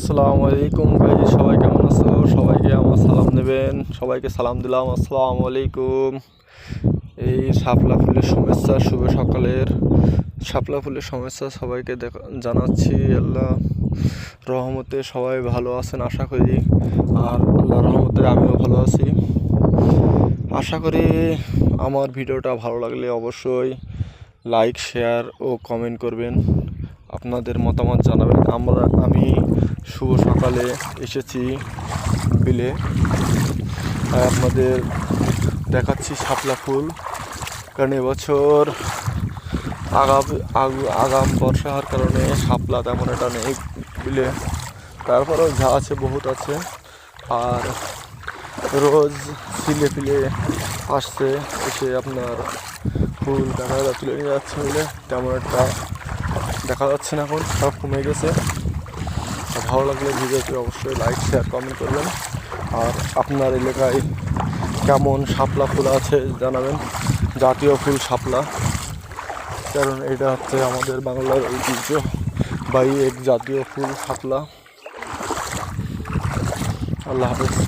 আসসালামু আলাইকুম ভাই, সবাই কেমন আছো? সবাইকে আমার সালাম দেবেন। সবাইকে সালাম দিলাম, আসসালামু আলাইকুম। এই শাপলা ফুলের শুভেচ্ছা, শুভ সকালের শাপলা ফুলের শুভেচ্ছা সবাইকে জানাচ্ছি। আল্লাহ রহমতে সবাই ভালো আছেন আশা করি, আর আল্লাহ রহমতে আমিও ভালো আছি। আশা করি আমার ভিডিওটা ভালো লাগলে অবশ্যই লাইক, শেয়ার ও কমেন্ট করবেন, আপনাদের মতামত জানাবেন। আমি শুভ সকালে এসেছি বিলে, আপনাদের দেখাচ্ছি শাপলা ফুল। কারণ এবছর আগাম বর্ষা হওয়ার কারণে শাপলা তেমন একটা নেই বিলে, তারপরেও যা আছে বহুত আছে। আর রোজ ফিলে ফিলে আসছে, এসে আপনার ফুল দেখা তুলে নিয়ে যাচ্ছে বলে তেমন একটা দেখা যাচ্ছে না, এখন সব কমে গেছে। ভালো লাগলে ভিডিওটি অবশ্যই লাইক, শেয়ার, কমেন্ট করবেন। আর আপনার এলাকায় কেমন শাপলা ফুল আছে জানাবেন, জাতীয় ফুল শাপলা, কারণ এটা হচ্ছে আমাদের বাংলার ঐতিহ্যবাহী এক জাতীয় ফুল শাপলা। আল্লাহ হাফেজ।